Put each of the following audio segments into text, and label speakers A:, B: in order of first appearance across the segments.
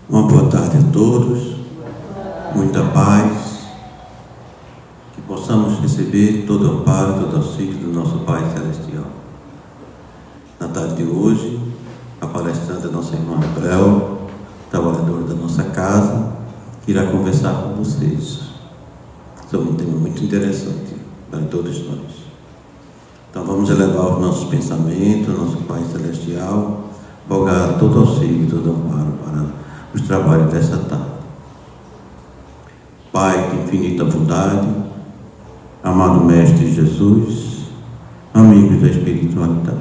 A: Uma boa tarde a todos, muita paz, que possamos receber todo o amparo, todo o auxílio do nosso Pai Celestial. Na tarde de hoje, a palestrante da nossa irmã Bel, trabalhadora da nossa casa, que irá conversar com vocês sobre um tema muito interessante para todos nós. Então vamos elevar os nossos pensamentos, nosso Pai Celestial, rogar todo auxílio, todo amparo para os trabalhos dessa tarde. Pai de infinita bondade, amado Mestre Jesus, amigos da espiritualidade,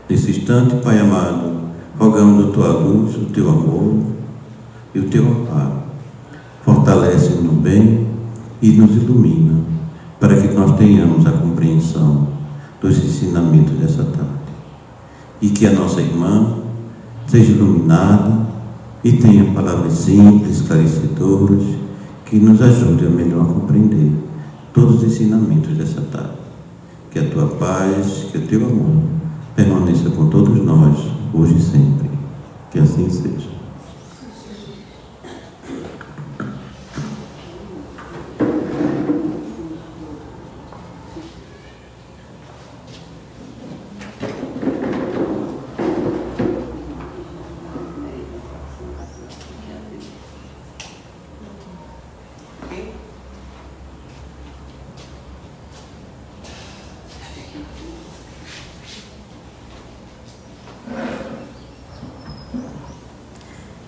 A: nesse instante, Pai amado, rogamos a Tua luz, o Teu amor e o Teu amparo. Fortalece-nos no bem e nos ilumina, para que nós tenhamos a compreensão dos ensinamentos dessa tarde, e que a nossa irmã seja iluminada e tenha palavras simples, esclarecedoras, que nos ajudem a melhor compreender todos os ensinamentos dessa tarde. Que a Tua paz, que o Teu amor permaneça com todos nós, hoje e sempre. Que assim seja.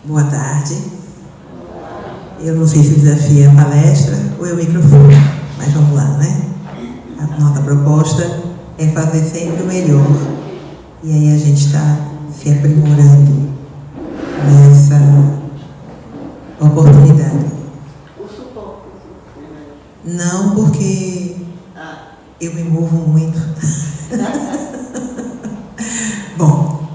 B: Boa tarde. Eu não sei se desafia a palestra ou é o microfone, mas vamos lá, né? A nossa proposta é fazer sempre o melhor. E aí a gente está se aprimorando nessa oportunidade. Não, porque eu me movo muito. Bom,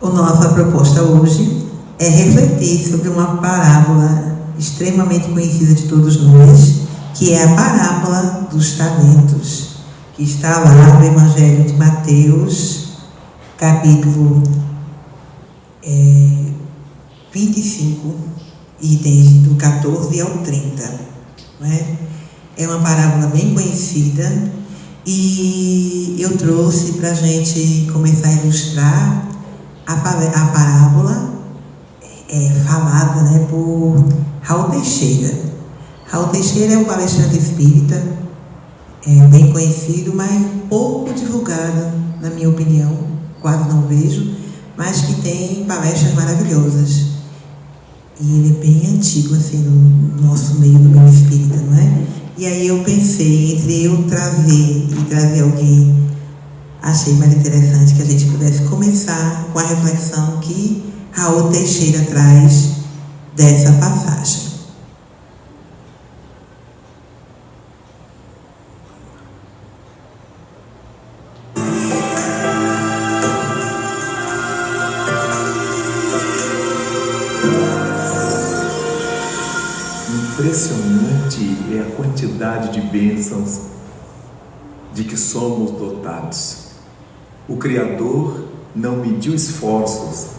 B: a nossa proposta hoje é refletir sobre uma parábola extremamente conhecida de todos nós, que é a parábola dos talentos, que está lá no Evangelho de Mateus, capítulo 25, itens do 14 ao 30. Não é? É uma parábola bem conhecida e eu trouxe para a gente começar a ilustrar a parábola falada, né, por Raul Teixeira. Raul Teixeira é um palestrante espírita, bem conhecido, mas pouco divulgado, na minha opinião, quase não vejo, mas que tem palestras maravilhosas. E ele é bem antigo, assim, no nosso meio, do meio espírita, não é? E aí eu pensei, entre eu trazer alguém, achei mais interessante que a gente pudesse começar com a reflexão que Raul Teixeira traz dessa passagem.
C: Impressionante é a quantidade de bênçãos de que somos dotados. O Criador não mediu esforços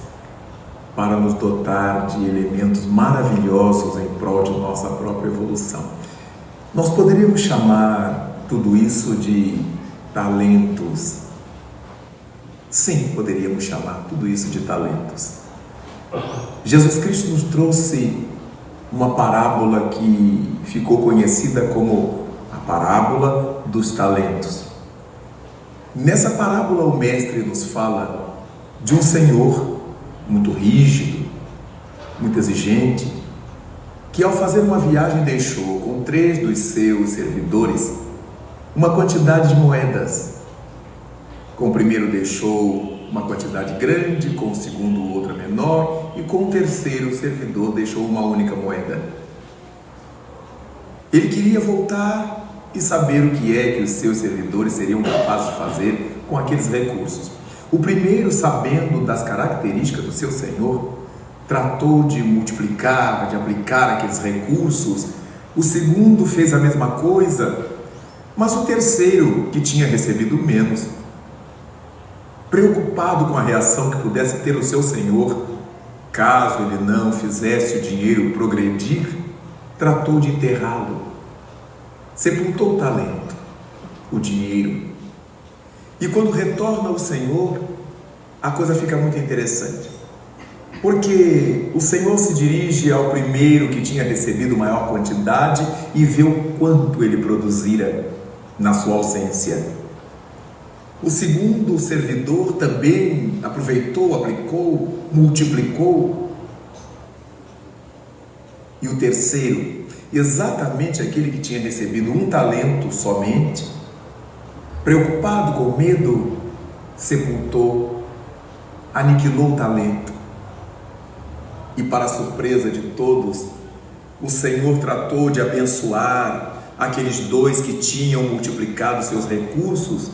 C: para nos dotar de elementos maravilhosos em prol de nossa própria evolução. Nós poderíamos chamar tudo isso de talentos. Sim, poderíamos chamar tudo isso de talentos. Jesus Cristo nos trouxe uma parábola que ficou conhecida como a parábola dos talentos. Nessa parábola, o Mestre nos fala de um senhor muito rígido, muito exigente, que ao fazer uma viagem deixou com 3 dos seus servidores uma quantidade de moedas. Com o primeiro deixou uma quantidade grande, com o segundo outra menor, e com o terceiro servidor deixou uma única moeda. Ele queria voltar e saber o que é que os seus servidores seriam capazes de fazer com aqueles recursos. O primeiro, sabendo das características do seu senhor, tratou de multiplicar, de aplicar aqueles recursos. O segundo fez a mesma coisa, mas o terceiro, que tinha recebido menos, preocupado com a reação que pudesse ter o seu senhor, caso ele não fizesse o dinheiro progredir, tratou de enterrá-lo. Sepultou o talento, o dinheiro. E quando retorna ao Senhor, a coisa fica muito interessante. Porque o Senhor se dirige ao primeiro que tinha recebido maior quantidade e vê o quanto ele produzira na sua ausência. O segundo servidor também aproveitou, aplicou, multiplicou. E o terceiro, exatamente aquele que tinha recebido um talento somente, preocupado com medo, sepultou, aniquilou o talento. E para a surpresa de todos, o Senhor tratou de abençoar aqueles dois que tinham multiplicado seus recursos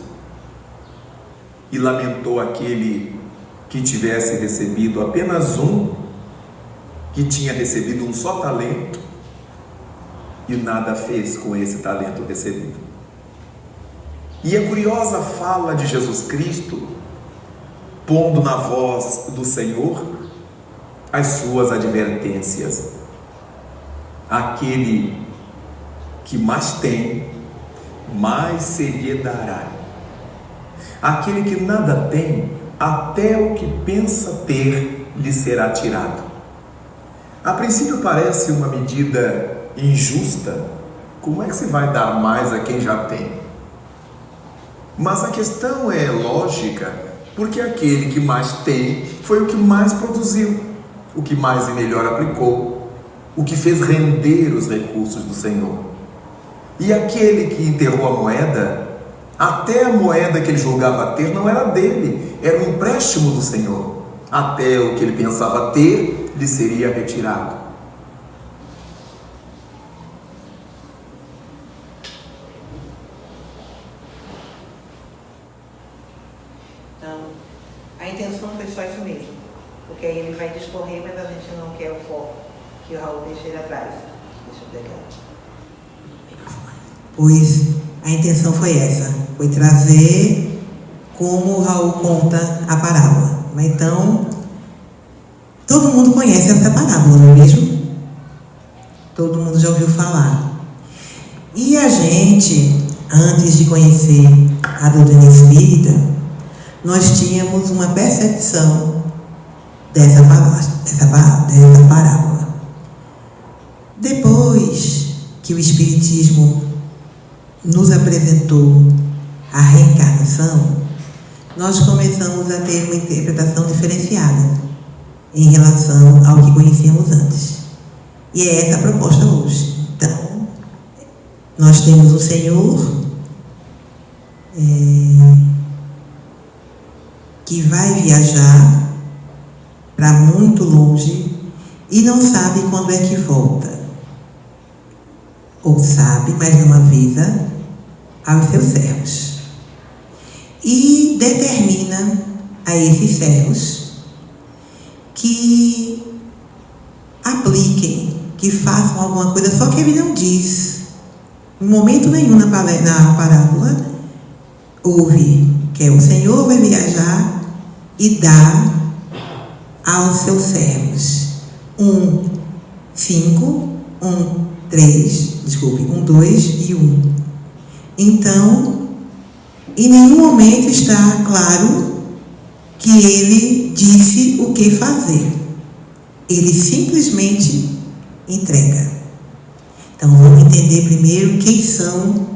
C: e lamentou aquele que tivesse recebido apenas um, que tinha recebido um só talento e nada fez com esse talento recebido. E a curiosa fala de Jesus Cristo, pondo na voz do Senhor as suas advertências. Aquele que mais tem, mais se lhe dará. Aquele que nada tem, até o que pensa ter lhe será tirado. A princípio parece uma medida injusta. Como é que se vai dar mais a quem já tem? Mas a questão é lógica, porque aquele que mais tem foi o que mais produziu, o que mais e melhor aplicou, o que fez render os recursos do Senhor. E aquele que enterrou a moeda, até a moeda que ele julgava ter não era dele, era um empréstimo do Senhor. Até o que ele pensava ter lhe seria retirado.
B: Então, a intenção foi só isso mesmo, porque aí ele vai discorrer, mas a gente não quer o foco que o Raul deixa ele atrás. Deixa eu pegar. Pois a intenção foi essa, foi trazer como o Raul conta a parábola. Então, todo mundo conhece essa parábola, não é mesmo? Todo mundo já ouviu falar. E a gente, antes de conhecer a doutrina espírita, nós tínhamos uma percepção dessa parábola. Depois que o Espiritismo nos apresentou a reencarnação, nós começamos a ter uma interpretação diferenciada em relação ao que conhecíamos antes. E é essa a proposta hoje. Então, nós temos um Senhor que vai viajar para muito longe e não sabe quando é que volta. Ou sabe, mas não avisa aos seus servos. E determina a esses servos que apliquem, que façam alguma coisa, só que ele não diz. Em momento nenhum na parábola houve que o Senhor vai viajar e dá aos seus servos 1, 2 e 1. Então, em nenhum momento está claro que ele disse o que fazer. Ele simplesmente entrega. Então, vamos entender primeiro quem são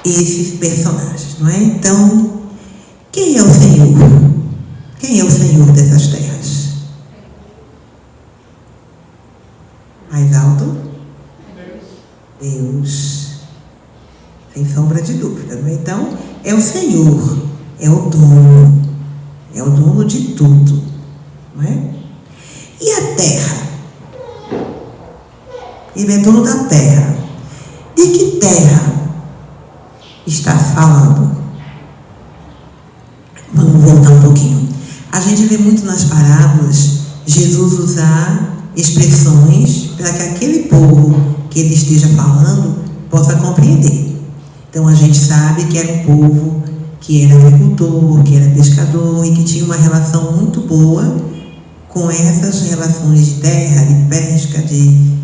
B: esses personagens, não é? Então, quem é o Senhor? Quem é o Senhor dessas terras? Mais alto? Deus. Sem sombra de dúvida, não é? Então, é o Senhor, é o dono de tudo, não é? E a terra? Ele é dono da terra. De que terra está falando? Vamos voltar um pouquinho. A gente vê muito nas parábolas Jesus usar expressões para que aquele povo que ele esteja falando possa compreender. Então a gente sabe que era um povo que era agricultor, que era pescador e que tinha uma relação muito boa com essas relações de terra, de pesca, que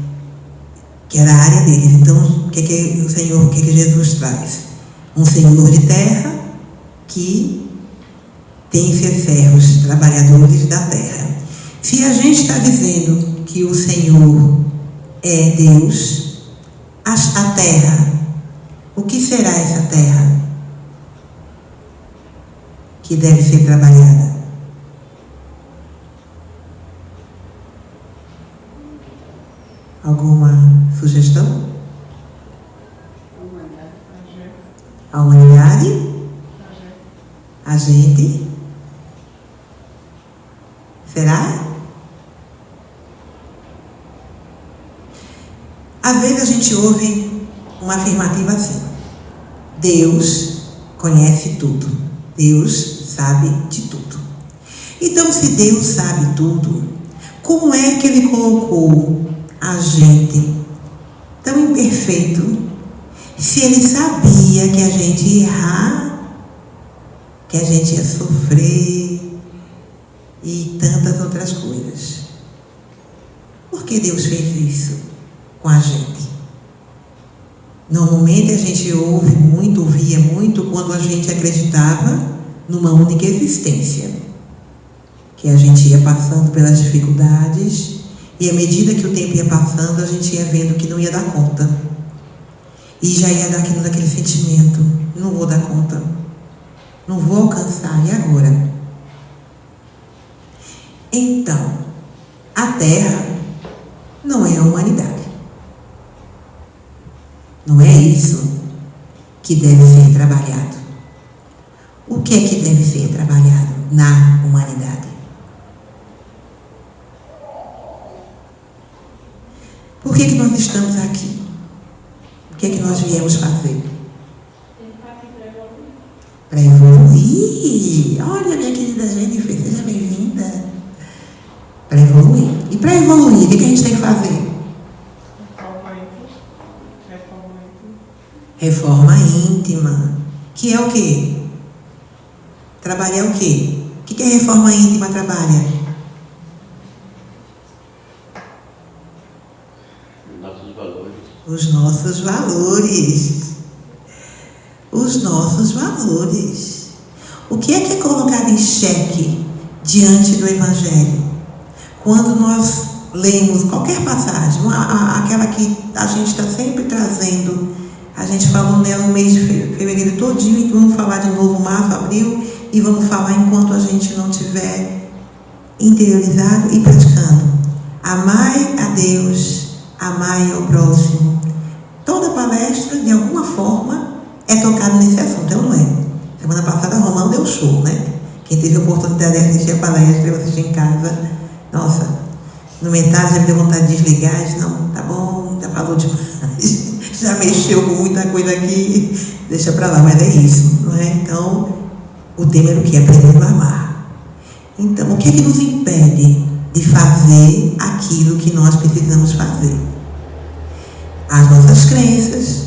B: era a área deles. Então, o que Jesus traz? Um senhor de terra que tem seus servos, trabalhadores da terra. Se a gente está dizendo que o Senhor é Deus, a terra, o que será essa terra que deve ser trabalhada? Alguma sugestão? A humanidade? A gente? Será? Às vezes a gente ouve uma afirmativa assim: Deus conhece tudo, Deus sabe de tudo. Então, se Deus sabe tudo, como é que Ele colocou a gente tão imperfeito, se Ele sabia que a gente ia errar, que a gente ia sofrer e tantas outras coisas? Por que Deus fez isso com a gente? Normalmente a gente ouvia muito quando a gente acreditava numa única existência, que a gente ia passando pelas dificuldades e à medida que o tempo ia passando, a gente ia vendo que não ia dar conta. E já ia dar aquele sentimento: não vou dar conta, não vou alcançar, e agora? Então, a Terra não é a humanidade. Não é isso que deve ser trabalhado. O que é que deve ser trabalhado na humanidade? Por que nós estamos aqui? O que é que nós viemos fazer? Para evoluir. Olha, minha querida Jennifer, seja bem-vinda. Para evoluir. E para evoluir, o que a gente tem que fazer? Reforma íntima. Que é o quê? Trabalhar o quê? O que a reforma íntima trabalha?
D: Nossos valores.
B: Os nossos valores. Os nossos valores. O que é colocado em xeque diante do Evangelho? Quando nós lemos qualquer passagem, aquela que a gente está sempre trazendo, a gente falou nela no mês de fevereiro todinho, e vamos falar de novo março, abril, e vamos falar enquanto a gente não tiver interiorizado e praticando. Amai a Deus, amai ao próximo. Toda palestra, de alguma forma, é tocada nesse assunto, não é? Semana passada, Romão deu show, né? Quem teve a oportunidade de assistir a palestra, eu assisti em casa. Nossa, no metade já me deu vontade de desligar. Eu disse: não, tá bom, já falou demais. Já mexeu com muita coisa aqui, deixa pra lá, mas é isso, não é? Então, o tema era o que? Aprendendo a amar. Então, o que é que nos impede de fazer aquilo que nós precisamos fazer? As nossas crenças,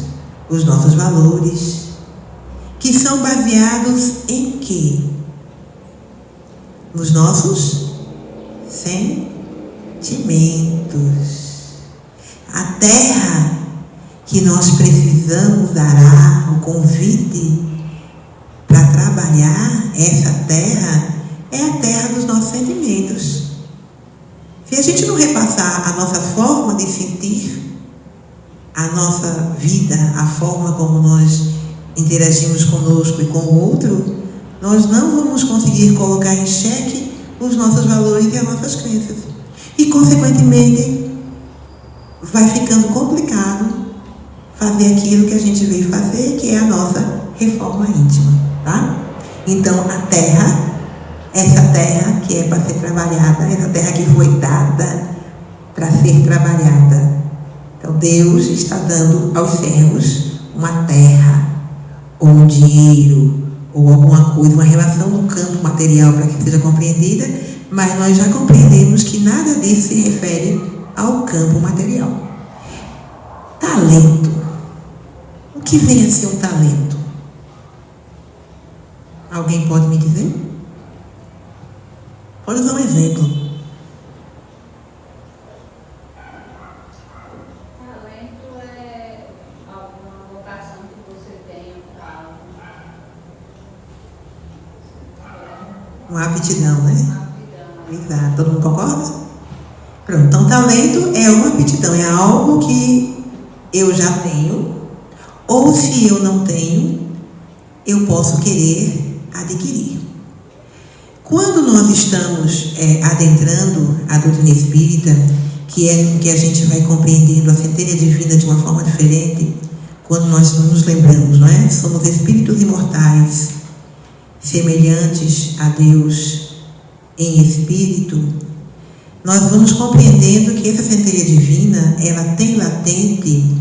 B: os nossos valores, que são baseados em quê? Nos nossos sentimentos. A terra que nós precisamos arar, o convite para trabalhar essa terra, é a terra dos nossos sentimentos. Se a gente não repassar a nossa forma de sentir, a nossa vida, a forma como nós interagimos conosco e com o outro, nós não vamos conseguir colocar em xeque os nossos valores e as nossas crenças. E, consequentemente, vai ficando complicado fazer aquilo que a gente veio fazer, que é a nossa reforma íntima, tá? Então, a terra, essa terra que é para ser trabalhada, essa terra que foi dada para ser trabalhada. Então, Deus está dando aos servos uma terra, ou um dinheiro, ou alguma coisa, uma relação no campo material para que seja compreendida, mas nós já compreendemos que nada disso se refere ao campo material. Talento. O que vem a ser um talento? Alguém pode me dizer? Pode usar um exemplo. aptidão, né? Exato. Todo mundo concorda? Pronto. Então, talento é uma aptidão, é algo que eu já tenho, ou se eu não tenho, eu posso querer adquirir. Quando nós estamos adentrando a doutrina espírita, que é que a gente vai compreendendo a centelha divina de uma forma diferente, quando nós nos lembramos, não é? Somos espíritos imortais, semelhantes a Deus em espírito, nós vamos compreendendo que essa centelha divina, ela tem latente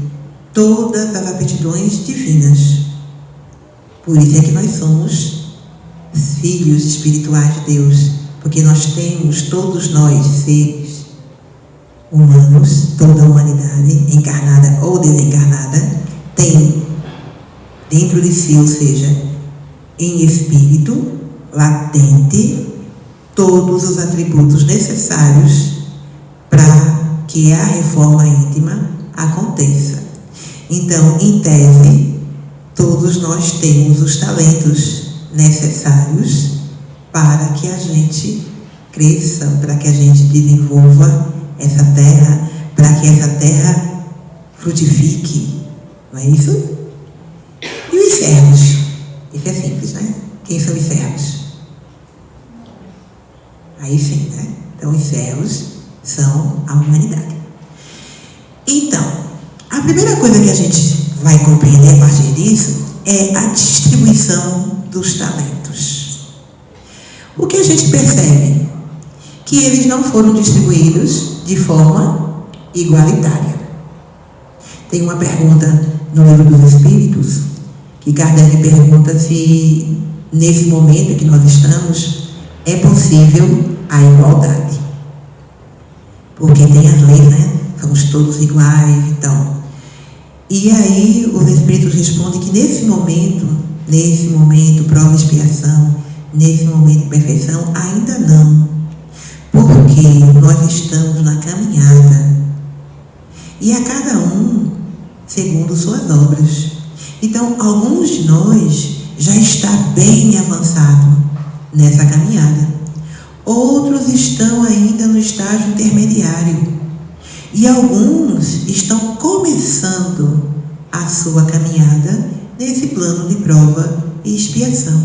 B: todas as aptidões divinas. Por isso é que nós somos filhos espirituais de Deus, porque nós temos, todos nós, seres humanos, toda a humanidade, encarnada ou desencarnada, tem dentro de si, ou seja, em espírito, latente, todos os atributos necessários para que a reforma íntima aconteça. Então, em tese, todos nós temos os talentos necessários para que a gente cresça, para que a gente desenvolva essa terra, para que essa terra frutifique, não é isso? E os servos? Isso é simples, né? Quem são os servos? Aí sim, né? Então, os servos são a humanidade. Então, a primeira coisa que a gente vai compreender a partir disso é a distribuição dos talentos. O que a gente percebe? Que eles não foram distribuídos de forma igualitária. Tem uma pergunta no Livro dos Espíritos, que Kardec pergunta se, nesse momento que nós estamos, é possível a igualdade. Porque tem as leis, né? Somos todos iguais, então. E aí os Espíritos respondem que nesse momento, prova e expiação, nesse momento de perfeição, ainda não. Porque nós estamos na caminhada. E a cada um, segundo suas obras. Então, alguns de nós já está bem avançado nessa caminhada. Outros estão ainda no estágio intermediário. E alguns estão começando a sua caminhada nesse plano de prova e expiação.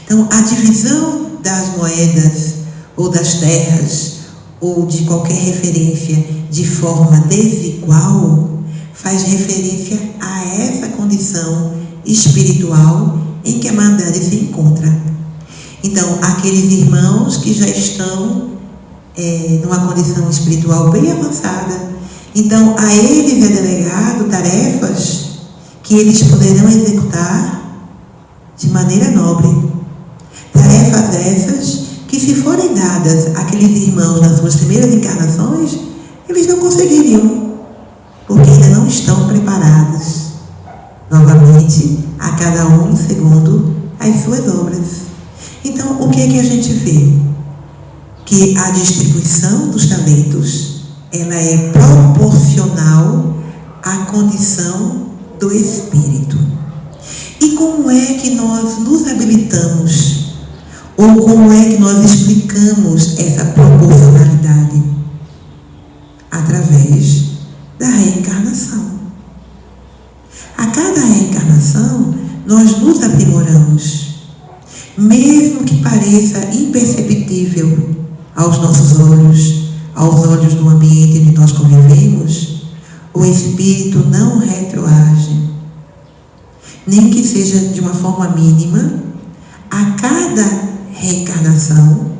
B: Então, a divisão das moedas ou das terras ou de qualquer referência de forma desigual faz referência a essa condição espiritual em que a humanidade se encontra. Então, aqueles irmãos que já estão numa condição espiritual bem avançada, então a eles é delegado tarefas que eles poderão executar de maneira nobre. Tarefas essas que, se forem dadas àqueles irmãos nas suas primeiras encarnações, eles não conseguiriam, porque ainda não estão preparados. Novamente, a cada um segundo as suas obras. Então, o que é que a gente vê? Que a distribuição dos talentos, ela é proporcional à condição do espírito. E como é que nós nos habilitamos? Ou como é que nós explicamos essa proporcionalidade? Através da reencarnação. A cada reencarnação, nós nos aprimoramos. Mesmo que pareça imperceptível aos nossos olhos, aos olhos do ambiente onde nós convivemos, o espírito não retroage. Nem que seja de uma forma mínima, a cada reencarnação,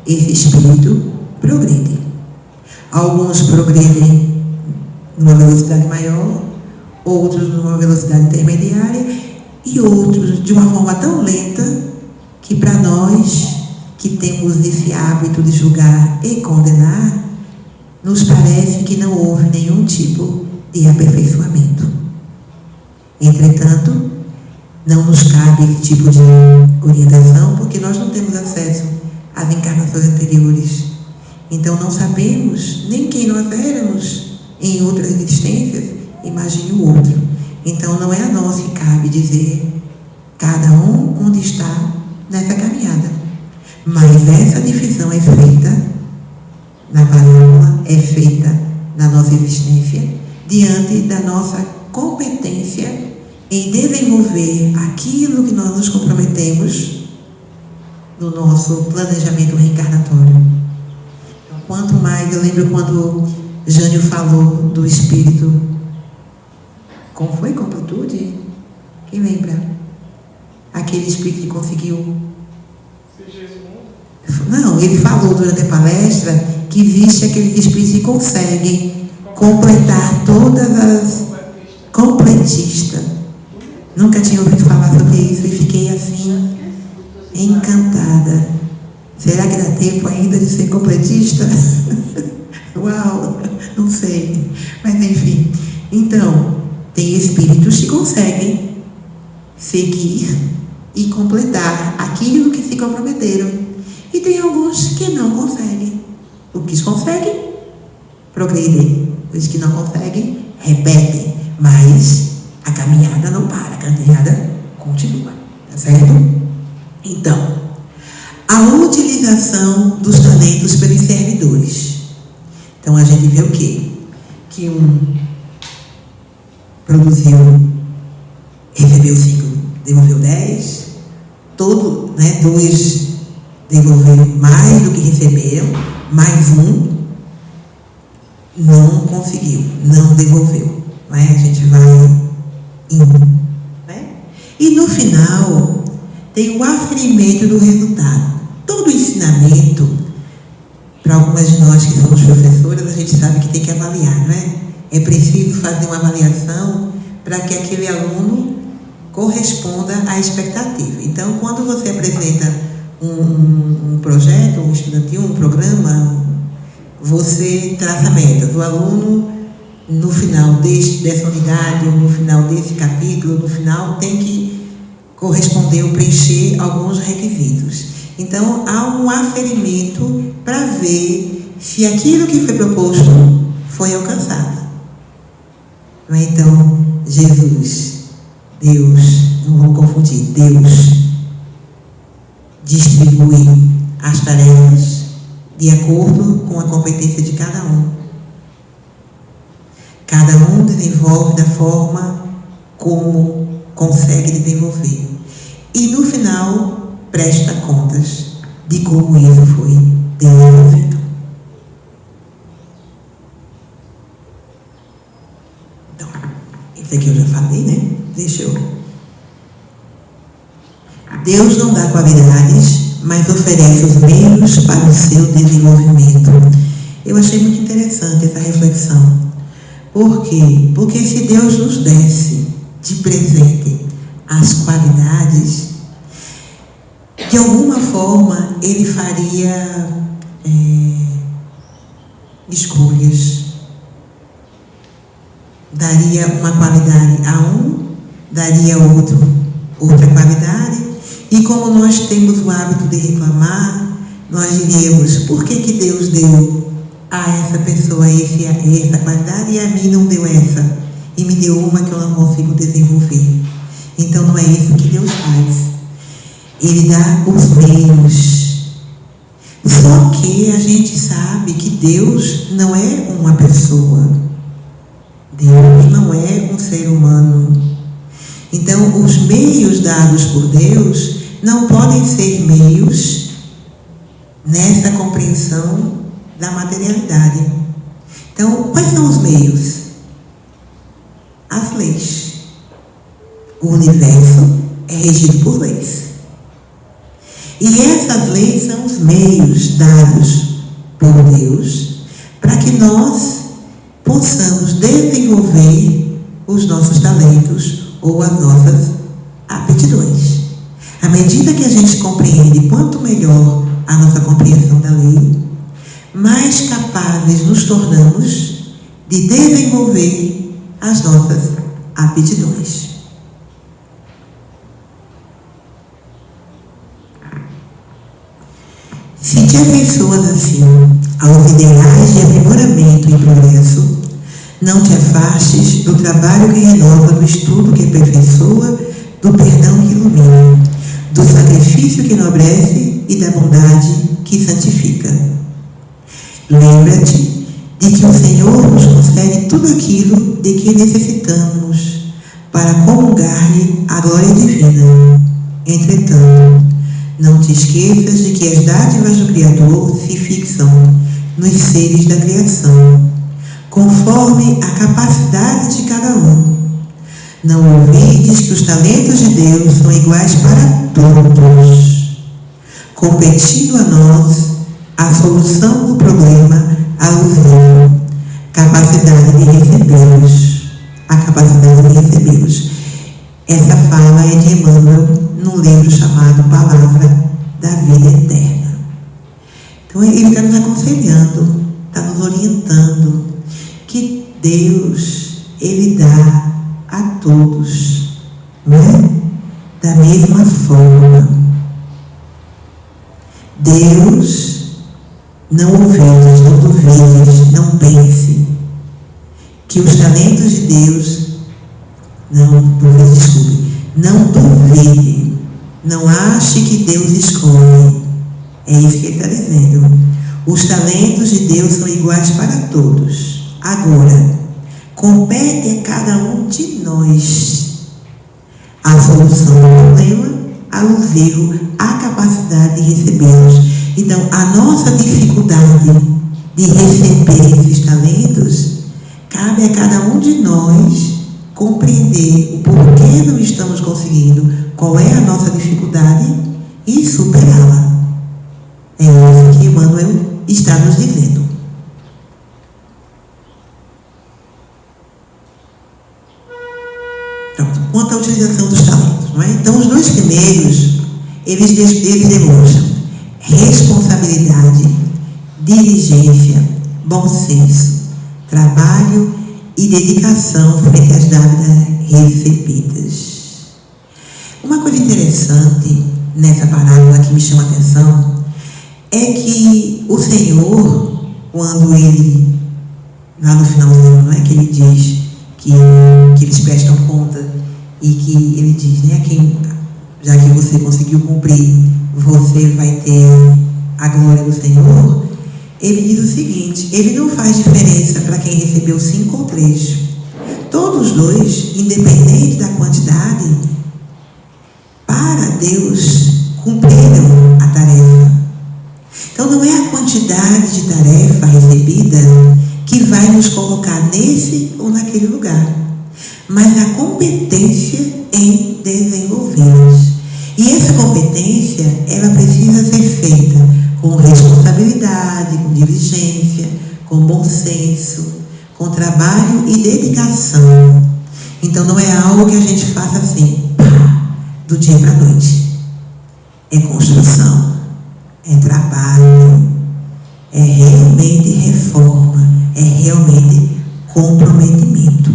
B: esse espírito progride. Alguns progredem numa velocidade maior, outros numa velocidade intermediária e outros de uma forma tão lenta que, para nós que temos esse hábito de julgar e condenar, nos parece que não houve nenhum tipo de aperfeiçoamento. Entretanto, não nos cabe esse tipo de orientação, porque nós não temos acesso às encarnações anteriores. Então não sabemos nem quem nós éramos em outras existências, imagine o outro. Então não é a nós que cabe dizer cada um onde está nessa caminhada. Mas essa divisão é feita na parábola, é feita na nossa existência, diante da nossa competência em desenvolver aquilo que nós nos comprometemos no nosso planejamento reencarnatório. Então, quanto mais, eu lembro quando Jânio falou do espírito, como foi? Completude? Quem lembra? Aquele espírito que conseguiu... Não, ele falou durante a palestra que existe aqueles espíritos que conseguem completar todas as... Completista. Nunca tinha ouvido falar sobre isso e fiquei assim, encantada. Será que dá tempo ainda de ser completista? Uau, não sei. Mas enfim. Então, tem espíritos que conseguem seguir e completar aquilo que se comprometeram. E tem alguns que não conseguem. Os que conseguem, progredem. Os que não conseguem, repetem. Mas a caminhada não para, a caminhada continua. Tá certo? Então, a utilização dos talentos pelos servidores. Então, a gente vê o quê? Que um produziu, recebeu 5, devolveu 10, todo, né, 2 devolveram mais do que receberam, mais um não conseguiu, não devolveu. Né? A gente vai indo. Né? E no final, tem o aferimento do resultado. Todo ensinamento, para algumas de nós que somos professoras, a gente sabe que tem que avaliar, não é? É preciso fazer uma avaliação para que aquele aluno corresponda à expectativa. Então, quando você apresenta um projeto, um estudantil, um programa, você traça metas. O aluno, no final dessa unidade, ou no final desse capítulo, no final, tem que corresponder ou preencher alguns requisitos. Então, há um aferimento para ver se aquilo que foi proposto foi alcançado. Então, Jesus, Deus, não vamos confundir, Deus distribui as tarefas de acordo com a competência de cada um. Cada um desenvolve da forma como consegue desenvolver. E no final, presta contas de como isso foi desenvolvido. Então, isso aqui eu já falei, né? Deixa eu... Deus não dá qualidades, mas oferece os meios para o seu desenvolvimento. Eu achei muito interessante essa reflexão. Por quê? Porque se Deus nos desse de presente as qualidades, de alguma forma Ele faria escolhas. Daria uma qualidade a um, daria a outro outra qualidade. E como nós temos o hábito de reclamar, nós diríamos, por que Deus deu a essa pessoa essa qualidade e a mim não deu essa? E me deu uma que eu não consigo desenvolver. Então não é isso que Deus faz. Ele dá os meios. Só que a gente sabe que Deus não é uma pessoa. Deus não é um ser humano. Então, os meios dados por Deus não podem ser meios nessa compreensão da materialidade. Então, quais são os meios? As leis. O universo é regido por leis. E essas leis são os meios dados por Deus para que nós possamos desenvolver os nossos talentos ou as nossas aptidões. À medida que a gente compreende quanto melhor a nossa compreensão da lei, mais capazes nos tornamos de desenvolver as nossas aptidões. Se te afeiçoas assim aos ideais de aprimoramento e progresso, não te afastes do trabalho que renova, do estudo que aperfeiçoa, do perdão que ilumina, do sacrifício que enobrece e da bondade que santifica. Lembra-te de que o Senhor nos concede tudo aquilo de que necessitamos para comungar-lhe a glória divina. Entretanto, não te esqueças de que as dádivas do Criador se fixam nos seres da criação, conforme a capacidade de cada um. Não ouvides que os talentos de Deus são iguais para todos, competindo a nós a solução do problema alusivo, capacidade de recebê-los. A capacidade de recebê-los. Essa fala é de Emmanuel num livro chamado Palavra da Vida Eterna. Então ele está nos aconselhando, está nos orientando que Deus, ele dá a todos, não é? Da mesma forma. Deus, não ouvides, não duvides, não pense que os talentos de Deus, não duvide, não ache que Deus escolhe. É isso que ele está dizendo. Os talentos de Deus são iguais para todos. Agora, compete a cada um de nós a solução do problema alusivo à capacidade de recebê-los. Então, a nossa dificuldade de receber esses talentos, cabe a cada um de nós compreender o porquê não estamos conseguindo, qual é a nossa dificuldade e superá-la. É isso que Emmanuel está nos dizendo. Pronto. Quanto à utilização dos talentos, não é? Então, os dois primeiros, eles demonstram responsabilidade, diligência, bom senso, trabalho e dedicação frente às dádivas recebidas. Uma coisa interessante nessa parábola que me chama a atenção é que o Senhor, quando ele, lá no finalzinho, não é, que ele diz que eles prestam conta e que ele diz, né, já que você conseguiu cumprir, você vai ter a glória do Senhor. Ele diz o seguinte: ele não faz diferença para quem recebeu 5 ou 3. Todos dois, independente da quantidade, para Deus cumpriram a tarefa. Então não é a quantidade de tarefa recebida que vai nos colocar nesse ou naquele lugar, mas a competência em desenvolvê-las. E essa competência, ela precisa ser feita com responsabilidade, com diligência, com bom senso, com trabalho e dedicação. Então não é algo que a gente faça assim, do dia para a noite. É construção, é trabalho, é realmente reforma, é realmente comprometimento.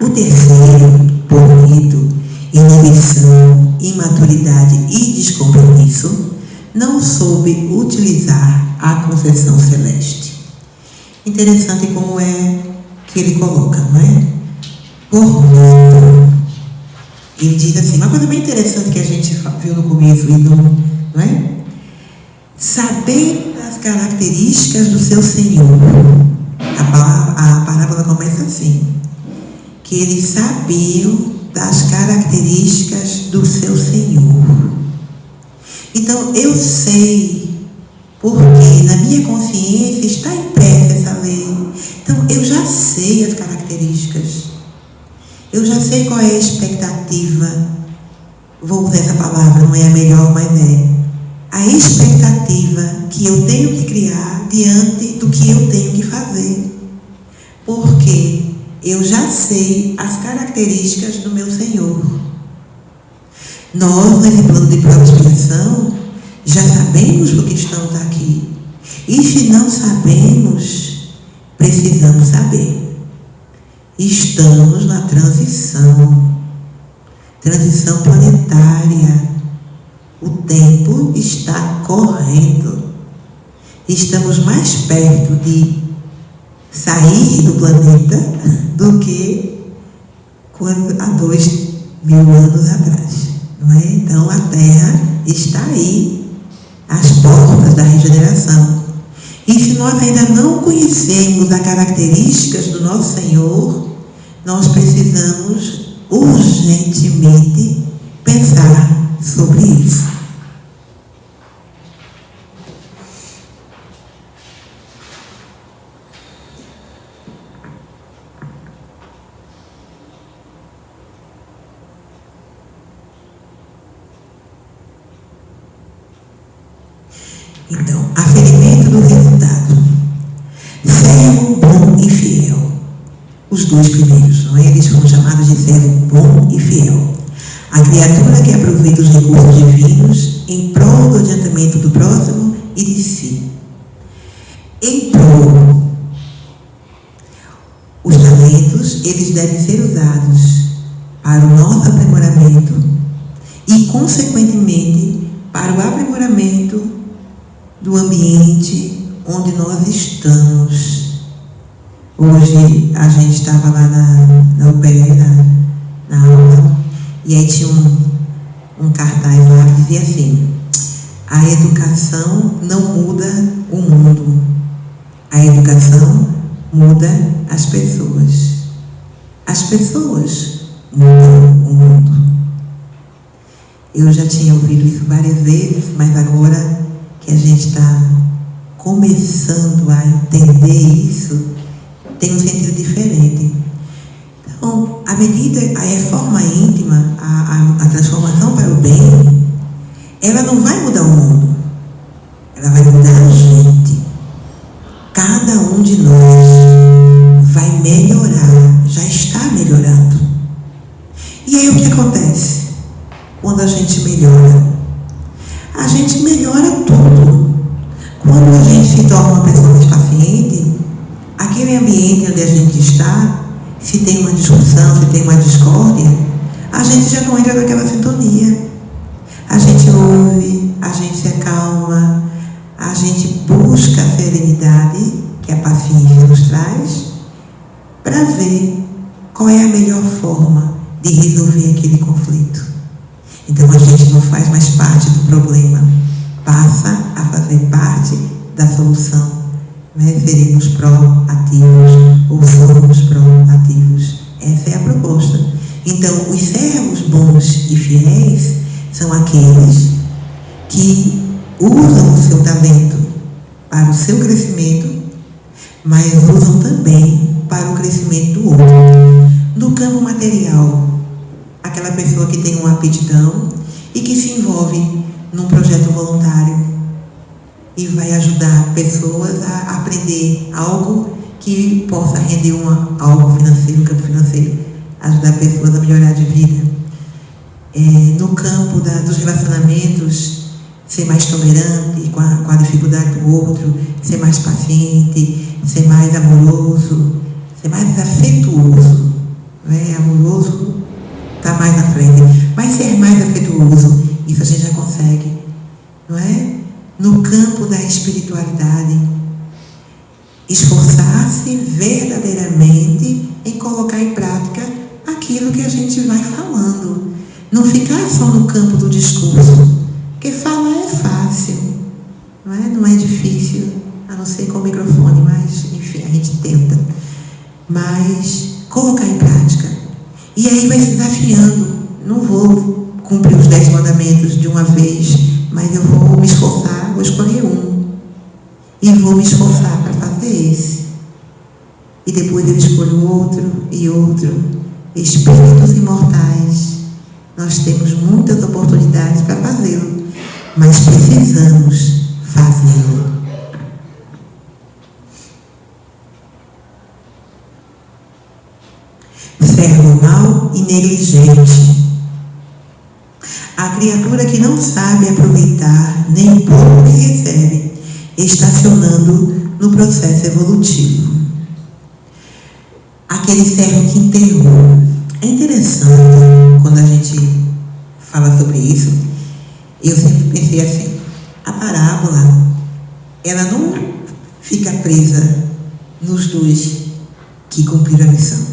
B: O terceiro, por medo, inibição, imaturidade e descompromisso, não soube utilizar a concessão celeste. Interessante como é que ele coloca, não é? Por medo. Ele diz assim, uma coisa bem interessante que a gente viu no começo, não é? Saber as características do seu Senhor. A parábola começa assim, que eles sabiam das características do seu Senhor. Então, eu sei, porque na minha consciência está impressa essa lei. Então, eu já sei as características. Eu já sei qual é a expectativa. Vou usar essa palavra, não é a melhor, mas é a expectativa que eu tenho que criar diante do que eu tenho que fazer. Porque eu já sei as características do meu Senhor. Nós, nesse plano de prova e expiação, já sabemos por que estamos aqui. E se não sabemos, precisamos saber. Estamos na transição planetária. O tempo está correndo. Estamos mais perto de sair do planeta do que há 2.000 anos atrás. não é? Então a Terra está aí, às portas da regeneração. E se nós ainda não conhecemos as características do nosso Senhor, nós precisamos urgentemente pensar sobre isso. Então, aferimento do resultado. Servo bom e fiel. Os dois primeiros, não é? Eles foram chamados de servo bom e fiel. A criatura que aproveita os recursos divinos em prol do adiantamento do próximo e de si. Em prol, os talentos, eles devem ser usados para o nosso aprimoramento e, consequentemente, para o aprimoramento do ambiente onde nós estamos. Hoje a gente estava lá na UPE, na aula, e aí tinha um cartaz lá que dizia assim: a educação não muda o mundo, a educação muda as pessoas. As pessoas mudam o mundo. Eu já tinha ouvido isso várias vezes, mas agora que a gente está começando a entender isso, tem um sentido diferente. Então, à medida, a reforma íntima, a transformação para o bem, ela não vai mudar o mundo, ela vai mudar a gente. Cada um de nós vai melhorar, já está melhorando. E aí o que acontece? Quando a gente melhora? A gente melhora tudo. Quando a gente se torna uma pessoa mais paciente, aquele ambiente onde a gente está, se tem uma discussão, se tem uma discórdia, a gente já não entra naquela sintonia. A gente ouve, a gente se acalma, a gente busca a serenidade que a paciência nos traz para ver qual é a melhor forma de resolver aquele conflito. Então a gente não faz mais parte do problema, passa a fazer parte da solução. Né? Seremos proativos ou somos proativos. Essa é a proposta. Então, os servos bons e fiéis são aqueles que usam o seu talento para o seu crescimento, mas usam também para o crescimento do outro. No campo material, aquela pessoa que tem uma aptidão e que se envolve num projeto voluntário e vai ajudar pessoas a aprender algo que possa render algo financeiro, campo financeiro, ajudar pessoas a melhorar de vida. No campo dos relacionamentos, ser mais tolerante com a dificuldade do outro, ser mais paciente, ser mais amoroso, ser mais afetuoso. Não é? Amoroso está mais à frente, mas ser mais afetuoso, isso a gente já consegue, não é? No campo da espiritualidade, esforçar-se verdadeiramente em colocar em prática aquilo que a gente vai falando, não ficar só no campo do discurso, porque falar é fácil, não é? Não é difícil, a não ser com o microfone, mas enfim, a gente tenta, mas colocar em prática. E aí vai se desafiando. Não vou cumprir os 10 mandamentos de uma vez, mas eu vou me esforçar, vou escolher um. E vou me esforçar para fazer esse. E depois eu escolho outro e outro. Espíritos imortais. Nós temos muitas oportunidades para fazê-lo, mas precisamos fazê-lo. Servo mau e negligente. A criatura que não sabe aproveitar nem o pouco que recebe, estacionando no processo evolutivo. Aquele servo que enterrou. É interessante, quando a gente fala sobre isso, eu sempre pensei assim, a parábola, ela não fica presa nos dois que cumpriram a missão.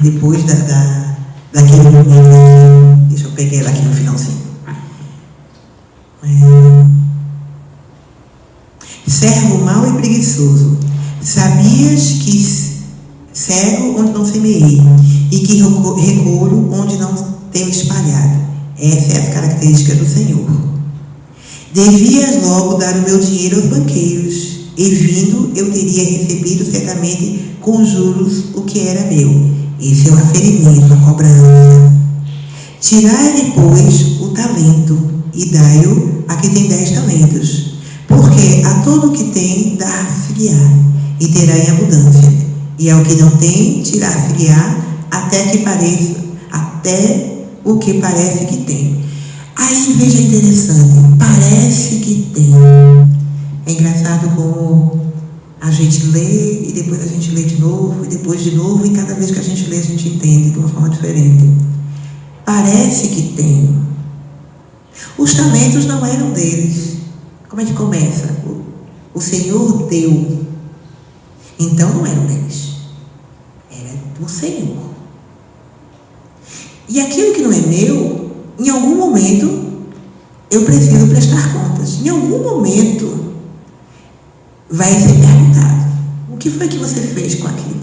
B: Depois daquele momento aqui. Deixa eu pegar ela aqui no finalzinho. Servo mau e preguiçoso, sabias que cego onde não semeei, e que recolho onde não tenho espalhado. Essa é a característica do Senhor. Devias logo dar o meu dinheiro aos banqueiros, e vindo eu teria recebido certamente com juros o que era meu. Esse é o aferimento, a cobrança. Tirai-lhe, pois, o talento, e dai-o a quem tem 10 talentos. Porque a todo o que tem, dar-se-lhe-á, e terá em abundância. E ao que não tem, tirar-se-lhe-á, até o que parece que tem. Aí veja interessante, parece que tem. É engraçado como a gente lê, e depois a gente lê de novo, e depois de novo, e cada vez que a gente lê, a gente entende de uma forma diferente. Parece que tem. Os talentos não eram deles. Como é que começa? O Senhor deu. Então não eram deles. Era do Senhor. E aquilo que não é meu, em algum momento, eu preciso prestar contas. Em algum momento, vai ser perguntado: o que foi que você fez com aquilo?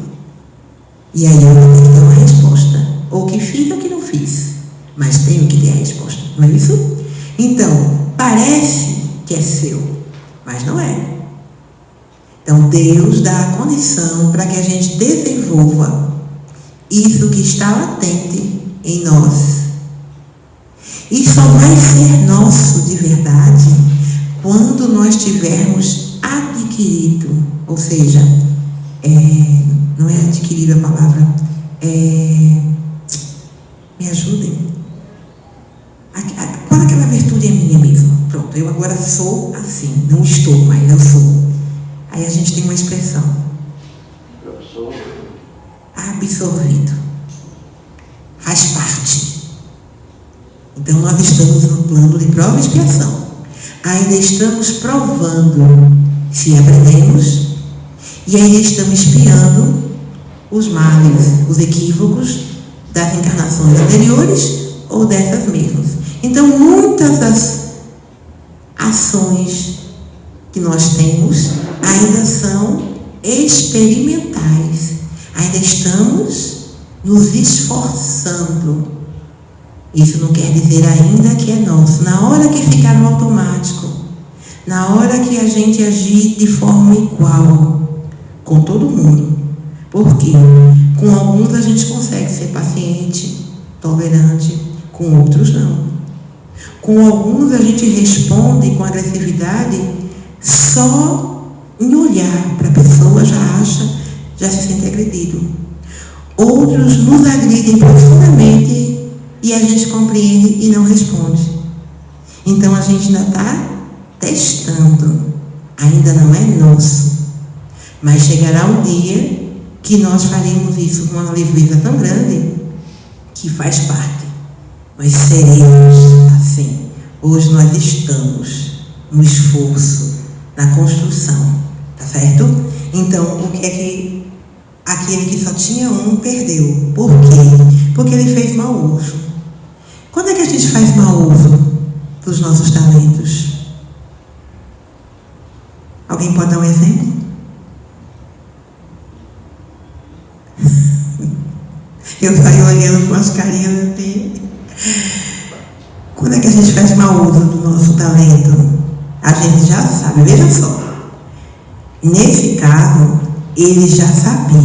B: E aí eu vou ter que dar uma resposta. Ou o que fiz ou o que não fiz. Mas tenho que ter a resposta. Não é isso? Então, parece que é seu, mas não é. Então, Deus dá a condição para que a gente desenvolva isso que está latente em nós. E só vai ser nosso de verdade quando nós tivermos adquirido, ou seja, não é adquirido a palavra, me ajudem. Quando aquela virtude é minha mesmo, pronto, eu agora sou assim, não estou, mas eu sou. Aí a gente tem uma expressão: absorvido, faz parte. Então nós estamos no plano de prova e expiação. Ainda estamos provando se aprendemos, e ainda estamos espiando os males, os equívocos das encarnações anteriores ou dessas mesmas. Então, muitas das ações que nós temos ainda são experimentais. Ainda estamos nos esforçando. Isso não quer dizer ainda que é nosso. Na hora que ficar no automático, na hora que a gente agir de forma igual com todo mundo. Porque com alguns a gente consegue ser paciente, tolerante, com outros não. Com alguns a gente responde com agressividade só em olhar para a pessoa, já se sente agredido. Outros nos agridem profundamente e a gente compreende e não responde. Então a gente ainda está testando, ainda não é nosso. Mas chegará um dia que nós faremos isso com uma leveza tão grande que faz parte. Nós seremos assim. Hoje nós estamos no esforço, na construção, tá certo? Então, o que é que aquele que só tinha um perdeu? Por quê? Porque ele fez mau uso. Quando é que a gente faz mau uso dos nossos talentos? Alguém pode dar um exemplo? Eu saio olhando com as carinhas assim. Quando é que a gente faz mau uso do nosso talento? A gente já sabe, veja só. Nesse caso, ele já sabia.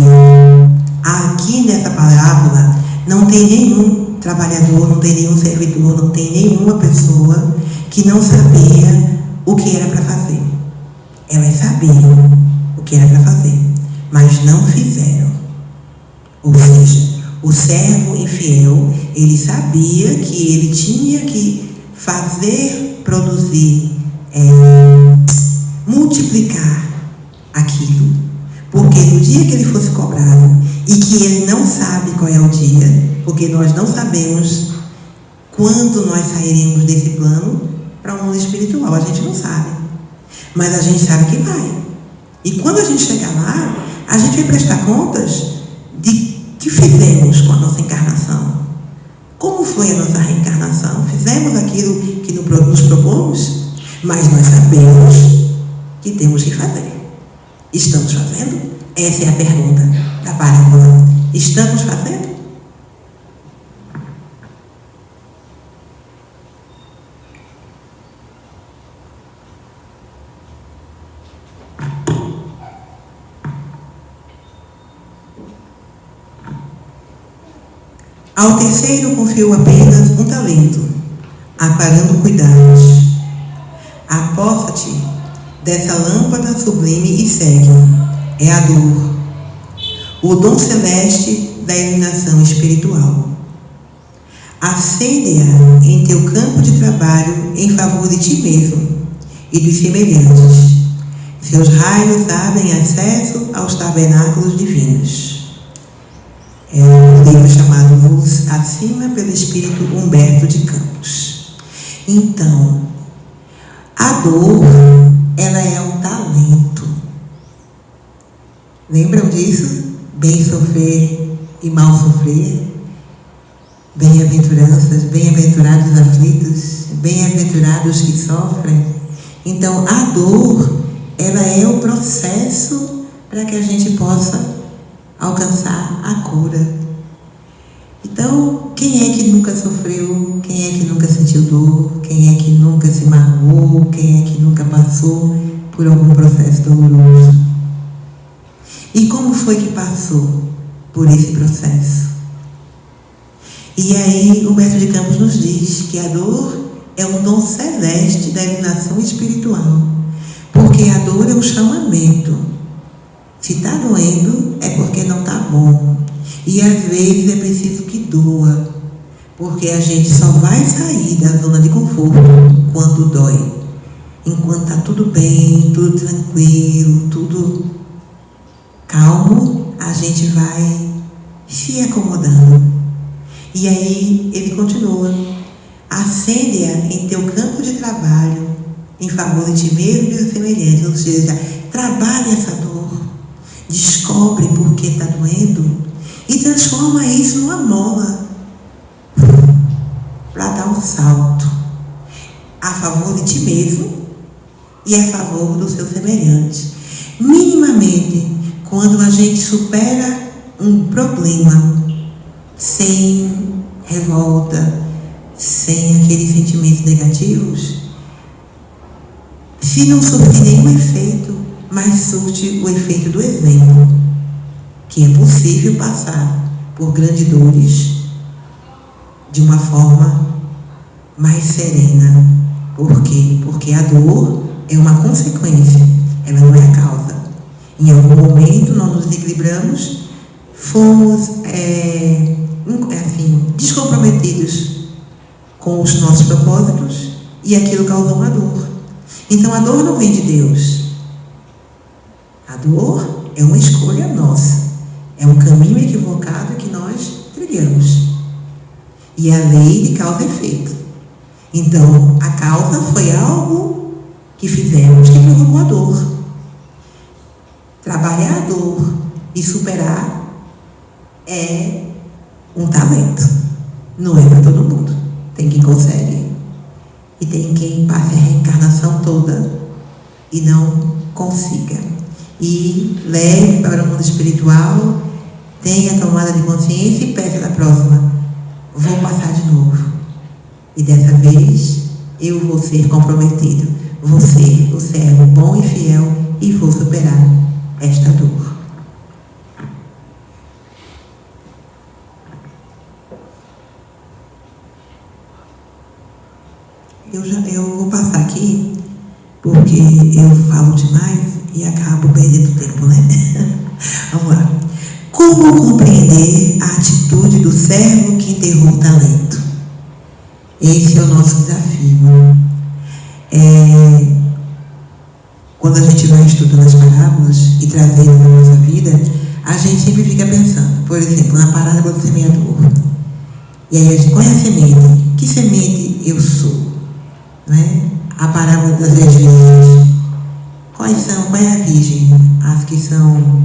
B: Aqui nessa parábola, não tem nenhum trabalhador, não tem nenhum servidor, não tem nenhuma pessoa que não sabia o que era para fazer. Elas sabiam o que era para fazer, mas não fizeram. Ou seja, o servo infiel, ele sabia que ele tinha que fazer, produzir, multiplicar aquilo. Porque no dia que ele fosse cobrado, e que ele não sabe qual é o dia, porque nós não sabemos quando nós sairemos desse plano para o mundo espiritual, a gente não sabe. Mas a gente sabe que vai. E quando a gente chegar lá, a gente vai prestar contas de que fizemos com a nossa encarnação. foi a nossa reencarnação? Fizemos aquilo que nos propomos? Mas nós sabemos que temos que fazer. Estamos fazendo? Essa é a pergunta da parábola. Estamos fazendo? Ao terceiro confiou apenas um talento, apagando cuidados. Aposta-te dessa lâmpada sublime e segue. É a dor, o dom celeste da iluminação espiritual. Acende-a em teu campo de trabalho em favor de ti mesmo e dos semelhantes. Seus raios abrem acesso aos tabernáculos divinos. É um livro chamado Luz Acima, pelo espírito Humberto de Campos. Então, a dor, ela é um talento. Lembram disso? Bem sofrer e mal sofrer. Bem-aventuranças, bem-aventurados aflitos, bem-aventurados que sofrem. Então, a dor, ela é o processo para que a gente possa alcançar a cura. Então, quem é que nunca sofreu? Quem é que nunca sentiu dor? Quem é que nunca se magoou? Quem é que nunca passou por algum processo doloroso? E como foi que passou por esse processo? E aí, Humberto de Campos nos diz que a dor é um dom celeste da iluminação espiritual, porque a dor é um chamamento. Se está doendo, é porque não está bom. E às vezes é preciso que doa, porque a gente só vai sair da zona de conforto quando dói. Enquanto está tudo bem, tudo tranquilo, tudo calmo, a gente vai se acomodando. E aí ele continua: acende-a em teu campo de trabalho em favor de ti mesmo e dos semelhantes. Ou seja, trabalhe essa dor. Descobre por que está doendo e transforma isso numa mola para dar um salto a favor de ti mesmo e a favor do seu semelhante. Minimamente, quando a gente supera um problema sem revolta, sem aqueles sentimentos negativos, se não surtir nenhum efeito, mas surte o efeito do exemplo, que é possível passar por grandes dores de uma forma mais serena. Por quê? Porque a dor é uma consequência, ela não é a causa. Em algum momento nós nos equilibramos, fomos descomprometidos com os nossos propósitos e aquilo causou uma dor. Então a dor não vem de Deus. A dor é uma escolha nossa, é um caminho equivocado que nós trilhamos. E é a lei de causa e efeito. Então, a causa foi algo que fizemos que provocou a dor. Trabalhar a dor e superar é um talento. Não é para todo mundo. Tem quem consegue. E tem quem passe a reencarnação toda e não consiga. E leve para o mundo espiritual, tenha tomada de consciência e peça na próxima: vou passar de novo. E dessa vez eu vou ser comprometido, vou ser o servo bom e fiel e vou superar esta dor. Eu vou passar aqui porque eu falo demais e acabo perdendo tempo, né? Vamos lá. Como compreender a atitude do servo que enterrou o talento? Esse é o nosso desafio. Quando a gente vai estudando as parábolas e trazendo para a nossa vida, a gente sempre fica pensando, por exemplo, na parábola do semeador. E aí a gente, qual é a semente? Que semente eu sou? Não é? A parábola das 10 virgens. Qual é a virgem? As que são...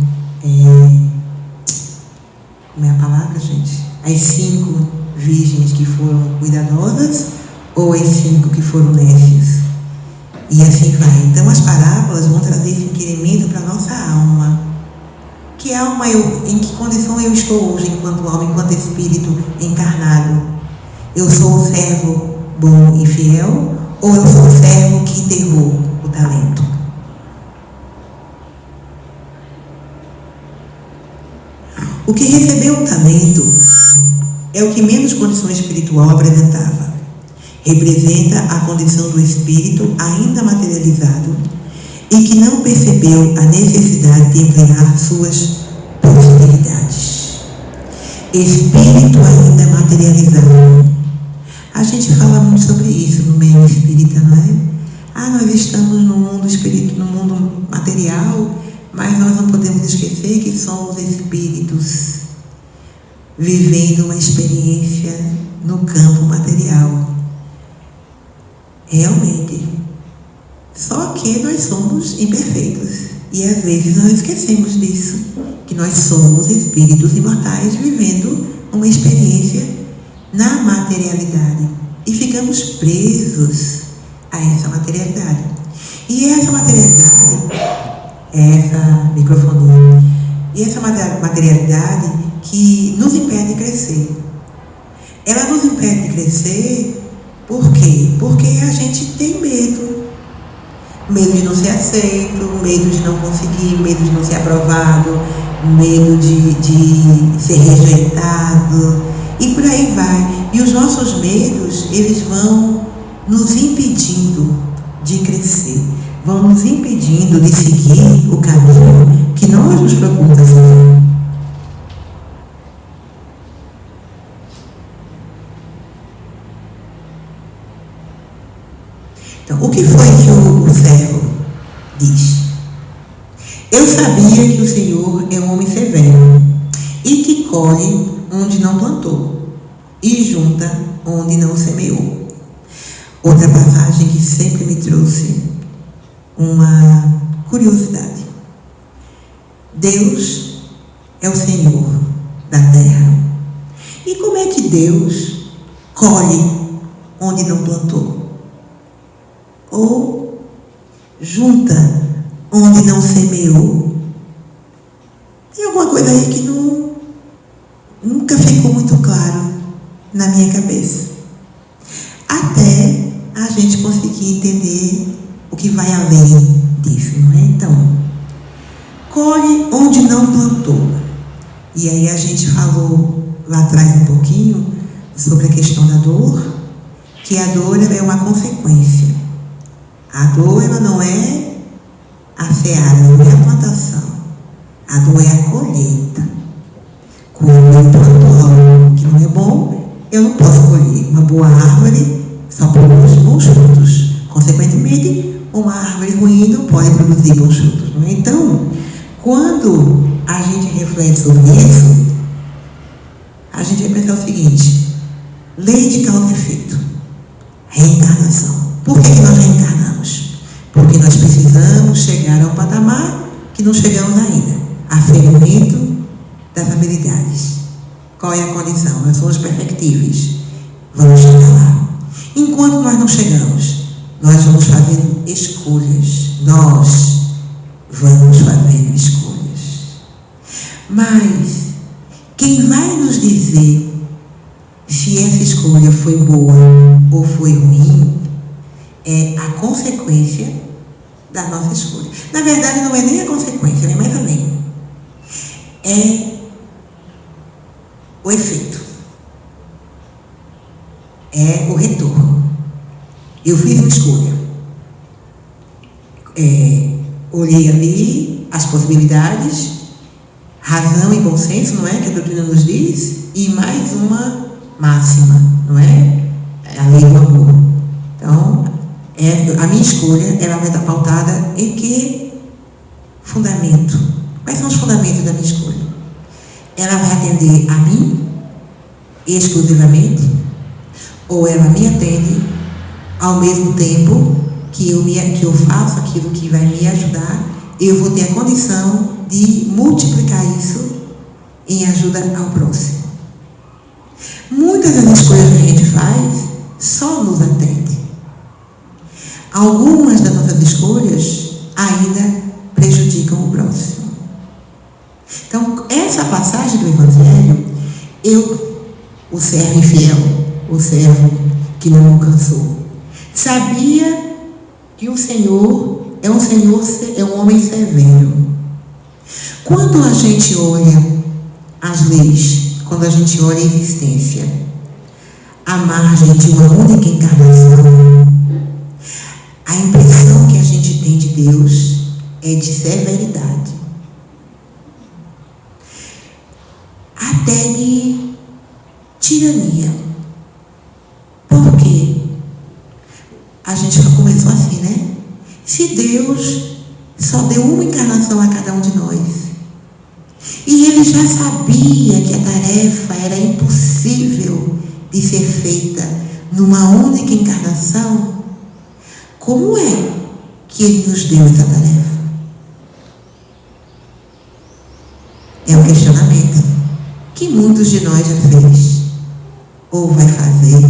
B: como é a palavra, gente? As 5 virgens que foram cuidadosas ou as 5 que foram nécias? E assim vai. Então as parábolas vão trazer esse inquirimento para a nossa alma. Que alma em que condição eu estou hoje enquanto alma, enquanto espírito encarnado? Eu sou o servo bom e fiel ou eu sou o servo que enterrou o talento? O que recebeu o talento é o que menos condição espiritual apresentava. Representa a condição do espírito ainda materializado e que não percebeu a necessidade de emplear suas possibilidades. Espírito ainda materializado. A gente fala muito sobre isso no meio espírita, não é? Nós estamos no mundo espírito, no mundo material, mas nós não podemos esquecer que somos espíritos vivendo uma experiência no campo material. Realmente. Só que nós somos imperfeitos. E às vezes nós esquecemos disso. Que nós somos espíritos imortais vivendo uma experiência na materialidade. E ficamos presos a essa materialidade. E essa materialidade, essa microfonia, e essa materialidade que nos impede de crescer. Ela nos impede de crescer por quê? Porque a gente tem medo. Medo de não ser aceito, medo de não conseguir, medo de não ser aprovado, medo de ser rejeitado, e por aí vai. E os nossos medos, eles vão nos impedindo de crescer, vão nos impedindo de seguir o caminho que nós nos propomos a seguir. Então, o que foi que o servo diz? Eu sabia que o Senhor é um homem severo e que colhe onde não plantou e junta onde não semeou. Outra passagem que sempre me trouxe uma curiosidade. Deus é o Senhor da terra. E como é que Deus colhe onde não plantou? Ou junta onde não semeou? Tem alguma coisa aí que nunca ficou muito claro na minha cabeça. Até a gente conseguir entender o que vai além disso, não é? Então, colhe onde não plantou. E aí a gente falou lá atrás um pouquinho sobre a questão da dor, que a dor ela é uma consequência. A dor ela não é a seara, não é a plantação. A dor é a colheita. Quando eu planto algo que não é bom, eu não posso colher. Uma boa árvore só produz bons frutos. Consequentemente, uma árvore ruim não pode produzir bons frutos. Não é? Então, quando a gente reflete sobre isso, a gente vai pensar o seguinte: lei de causa e efeito, reencarnação. Por que nós reencarnamos? Porque nós precisamos chegar a um patamar que não chegamos ainda. Aferimento das habilidades. Qual é a condição? Nós somos perfectíveis. Vamos chegar lá. Enquanto nós não chegamos, nós vamos fazendo escolhas. Nós vamos fazendo escolhas. Mas quem vai nos dizer se essa escolha foi boa ou foi ruim é a consequência da nossa escolha. Na verdade, não é nem a consequência, é mais além. É o efeito. É o retorno. Eu fiz uma escolha. Olhei ali as possibilidades, razão e bom senso, não é? Que a doutrina nos diz, e mais uma máxima, não é? A lei do amor. Então, a minha escolha, ela vai estar pautada em que fundamento? Quais são os fundamentos da minha escolha? Ela vai atender a mim exclusivamente? Ou ela me atende ao mesmo tempo que eu faço aquilo que vai me ajudar? Eu vou ter a condição de multiplicar isso em ajuda ao próximo. Muitas das gente faz só nos atende. Algumas das nossas escolhas ainda prejudicam o próximo. Então, essa passagem do Evangelho, o servo infiel, o servo que não alcançou, sabia que o Senhor é um homem severo. Quando a gente olha as leis, quando a gente olha a existência, à margem de uma única encarnação, a impressão que a gente tem de Deus é de severidade, até de tirania. Por quê? A gente já começou assim, né? Se Deus só deu uma encarnação a cada um de nós, e Ele já sabia que a tarefa era impossível de ser feita numa única encarnação, como é que Ele nos deu essa tarefa? É um questionamento que muitos de nós já fez, ou vai fazer,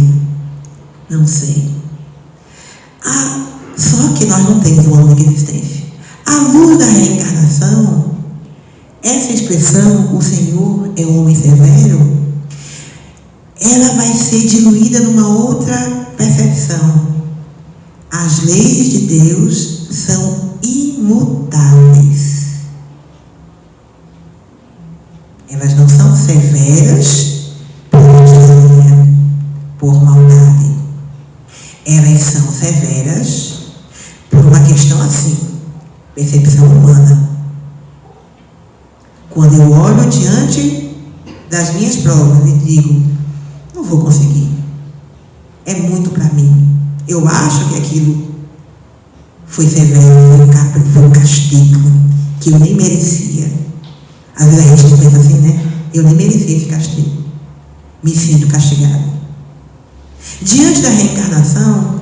B: não sei. Só que nós não temos uma única existência. À luz da reencarnação, essa expressão, o Senhor é um homem severo, ela vai ser diluída numa outra percepção. As leis de Deus são imutáveis. Elas não são severas por tirania, por maldade. Elas são severas por uma questão assim, percepção humana. Quando eu olho diante das minhas provas e digo, não vou conseguir, é muito para mim, eu acho que aquilo foi severo, foi um castigo que eu nem merecia. Às vezes a gente pensa assim, né? Eu nem merecia esse castigo, me sinto castigado. Diante da reencarnação,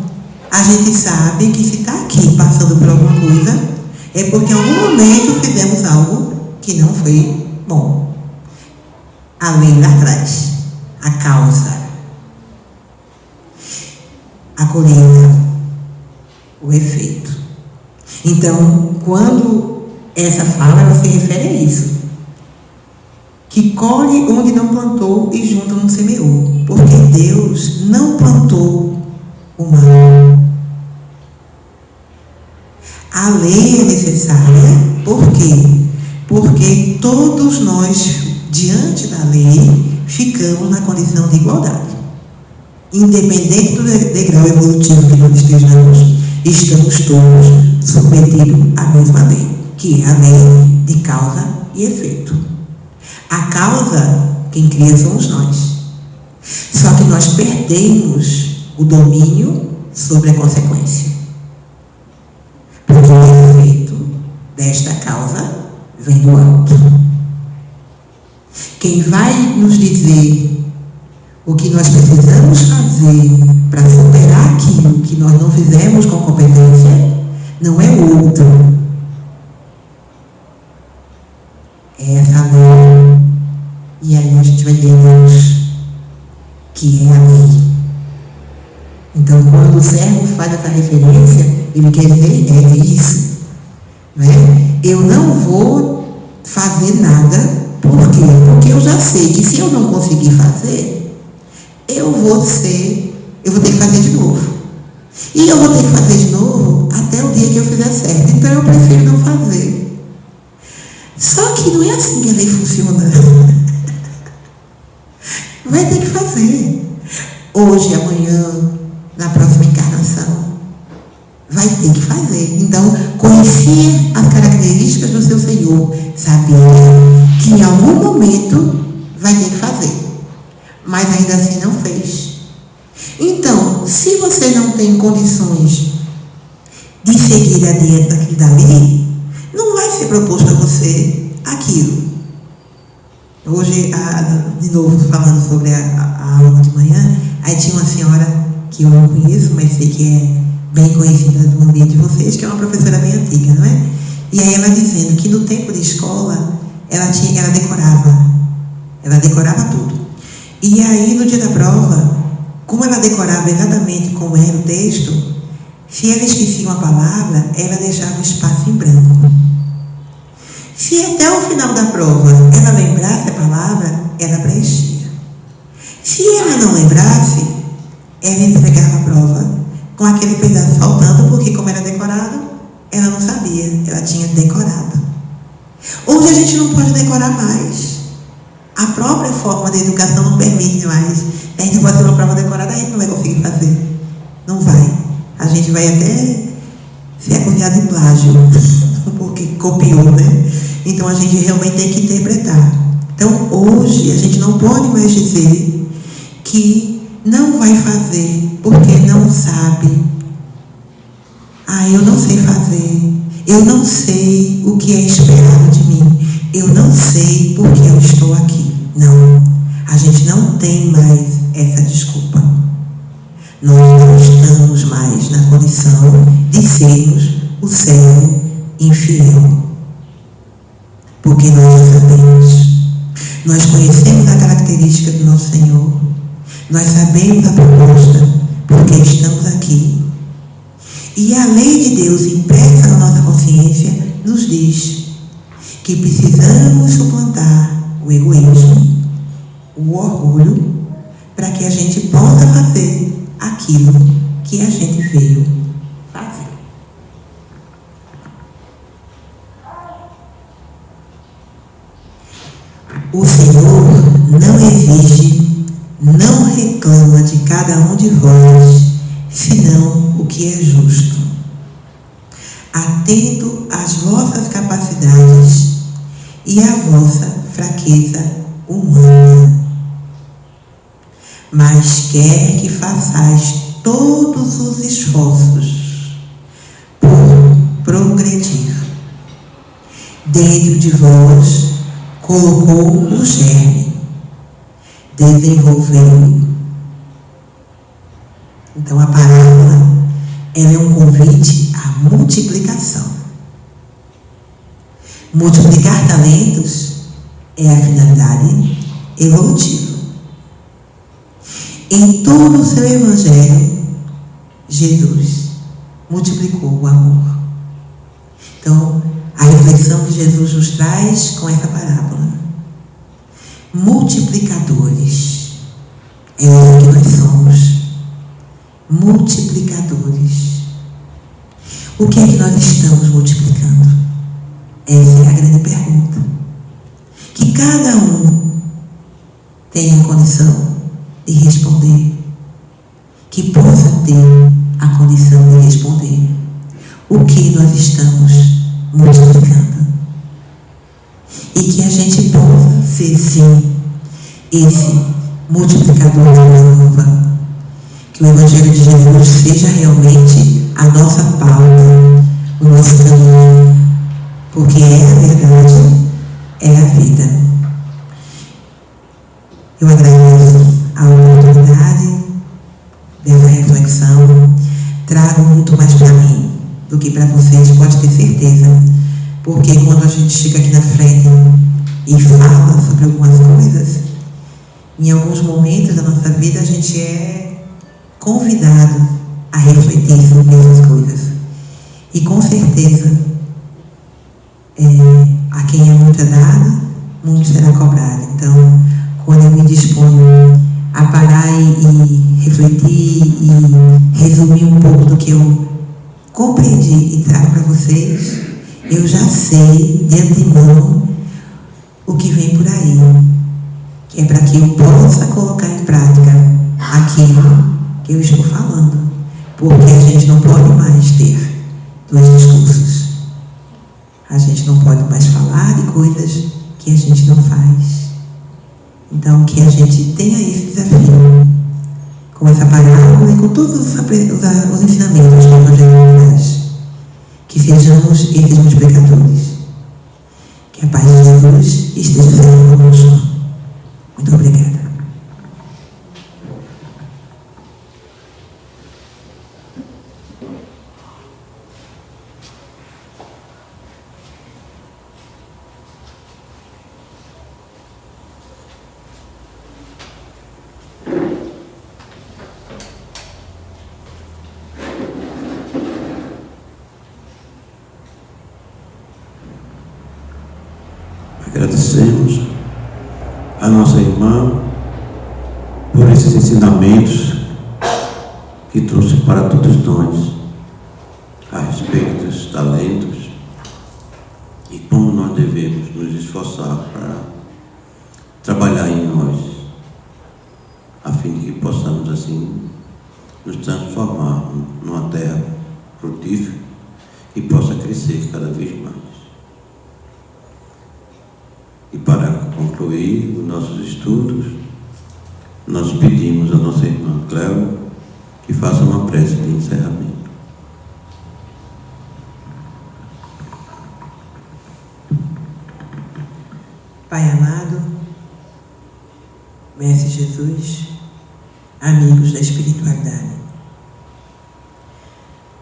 B: a gente sabe que se está aqui passando por alguma coisa, é porque em algum momento fizemos algo que não foi bom. A lei lá atrás, a causa, a colheita, o efeito. Então, quando essa fala, ela se refere a isso. Que colhe onde não plantou e junto não semeou. Porque Deus não plantou o mal. A lei é necessária. Por quê? Porque todos nós, diante da lei, ficamos na condição de igualdade. Independente do degrau evolutivo que nós estejamos, estamos todos submetidos à mesma lei, que é a lei de causa e efeito. A causa, quem cria somos nós. Só que nós perdemos o domínio sobre a consequência. Porque o efeito desta causa vem do alto. Quem vai nos dizer o que nós precisamos fazer para superar aquilo que nós não fizemos com competência não é o outro. É essa lei. E aí a gente vai ter Deus, que é a lei. Então, quando o servo faz essa referência, ele quer dizer, é isso. Né? Eu não vou fazer nada. Por quê? Porque eu já sei que se eu não conseguir fazer, eu vou ter que fazer de novo. E eu vou ter que fazer de novo até o dia que eu fizer certo. Então eu prefiro não fazer. Só que não é assim que a lei funciona. Vai ter que fazer. Hoje, amanhã, na próxima encarnação. Vai ter que fazer. Então, conhecia as características do seu Senhor. Sabia que em algum momento vai ter que fazer. Mas ainda assim não fez. Então, se você não tem condições de seguir adiante daquilo dali, não vai ser proposto a você aquilo. Hoje, de novo, falando sobre a aula de manhã, aí tinha uma senhora que eu não conheço, mas sei que é bem conhecida do ambiente de vocês, que é uma professora bem antiga, não é? E aí ela dizendo que no tempo de escola, ela decorava tudo. E aí, no dia da prova, como ela decorava exatamente como era o texto, se ela esquecia uma palavra, ela deixava o espaço em branco. Se até o final da prova ela lembrasse a palavra, ela preenchia. Se ela não lembrasse, ela entregava a prova com aquele pedaço faltando, porque como era decorado, ela não sabia, ela tinha decorado. Hoje a gente não pode decorar mais. A própria forma de educação não permite mais. A gente pode ter uma prova decorada, a gente não vai conseguir fazer. Não vai. A gente vai até ser acusado de plágio, porque copiou, né? Então a gente realmente tem que interpretar. Então hoje a gente não pode mais dizer que não vai fazer porque não sabe. Eu não sei fazer. Eu não sei o que é esperado de mim. Eu não sei porque eu estou aqui. Não. A gente não tem mais essa desculpa. Nós não estamos mais na condição de sermos o servo infiel. Porque nós já sabemos. Nós conhecemos a característica do nosso Senhor. Nós sabemos a proposta, porque estamos aqui. E a lei de Deus impressa na nossa consciência nos diz que precisamos suplantar o egoísmo, o orgulho, para que a gente possa fazer aquilo que a gente veio fazer. O Senhor não exige, não reclama de cada um de vós, senão o que é justo, atento às vossas capacidades e à vossa fraqueza humana. Mas quer que façais todos os esforços por progredir. Dentro de vós colocou o germe, desenvolveu. Então a parábola, ela é um convite à multiplicação. Multiplicar talentos é a finalidade evolutiva. Em todo o seu evangelho, Jesus multiplicou o amor. Então, a reflexão que Jesus nos traz com essa parábola: multiplicadores. É isso que nós somos. Multiplicadores. O que é que nós estamos multiplicando? Essa é a grande pergunta. Que cada um tenha condição de responder. Que possa ter a condição de responder. O que nós estamos multiplicando? E que a gente possa ser, sim, esse multiplicador da vida nova. Que o Evangelho de Jesus seja realmente a nossa pauta, o nosso caminho, porque é a verdade, é a vida. Eu agradeço a oportunidade dessa reflexão. Trago muito mais para mim do que para vocês, pode ter certeza, porque quando a gente chega aqui na frente e fala sobre algumas coisas, em alguns momentos da nossa vida a gente é convidado a refletir sobre essas coisas. E com certeza, a quem é muito dado, muito será cobrado. Então, quando eu me disponho a parar e refletir e resumir um pouco do que eu compreendi e trago para vocês, eu já sei de antemão o que vem por aí, que é para que eu possa colocar em prática aquilo que eu estou falando, porque a gente não pode mais ter dois discursos. A gente não pode mais falar de coisas que a gente não faz. Então, que a gente tenha esse desafio, com essa parábola e com todos os ensinamentos que o Evangelho traz. Que sejamos esses multiplicadores. Que a paz de Jesus esteja sempre conosco. Muito obrigada.
A: Agradecemos a nossa irmã por esses ensinamentos que trouxe para todos nós a respeito dos talentos e como nós devemos nos esforçar para trabalhar em nós, a fim de que possamos assim nos transformar numa terra frutífera e possa crescer cada vez mais. E para concluir os nossos estudos, nós pedimos a nossa irmã Cléo que faça uma prece de encerramento.
B: Pai amado, Mestre Jesus, amigos da espiritualidade,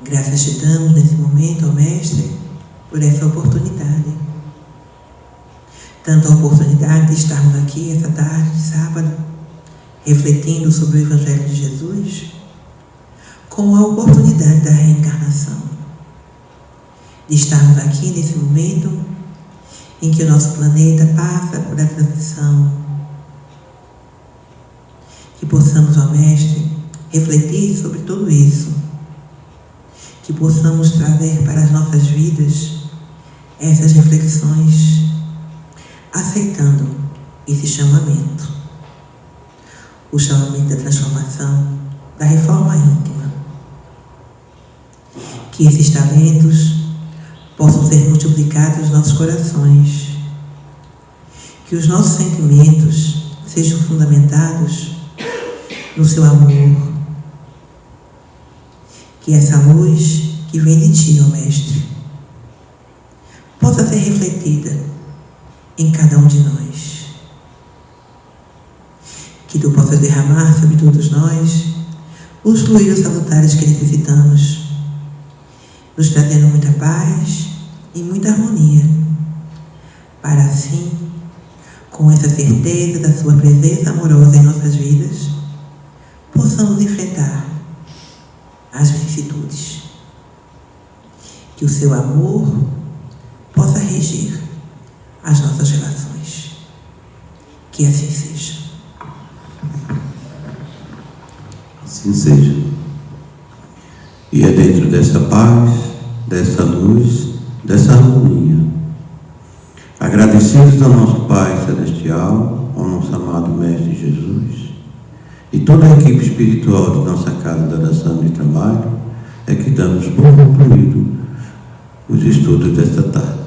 B: graças te damos nesse momento, ó Mestre, por essa oportunidade. Tanto a oportunidade de estarmos aqui essa tarde de sábado, refletindo sobre o Evangelho de Jesus, como a oportunidade da reencarnação, de estarmos aqui nesse momento em que o nosso planeta passa por a transição, que possamos, ó Mestre, refletir sobre tudo isso, que possamos trazer para as nossas vidas essas reflexões, aceitando esse chamamento, o chamamento da transformação, da reforma íntima. Que esses talentos possam ser multiplicados nos nossos corações, que os nossos sentimentos sejam fundamentados no seu amor, que essa luz que vem de Ti, ó Mestre, possa ser refletida em cada um de nós. Que Tu possas derramar sobre todos nós os fluidos salutares que necessitamos, nos trazendo muita paz e muita harmonia, para assim, com essa certeza da Sua presença amorosa em nossas vidas, possamos enfrentar as vicissitudes. Que o Seu amor possa regir as nossas relações. Que assim seja.
A: Assim seja. E é dentro dessa paz, dessa luz, dessa harmonia, agradecidos ao nosso Pai Celestial, ao nosso amado Mestre Jesus e toda a equipe espiritual de nossa Casa de Oração e Trabalho, é que damos por concluído os estudos desta tarde.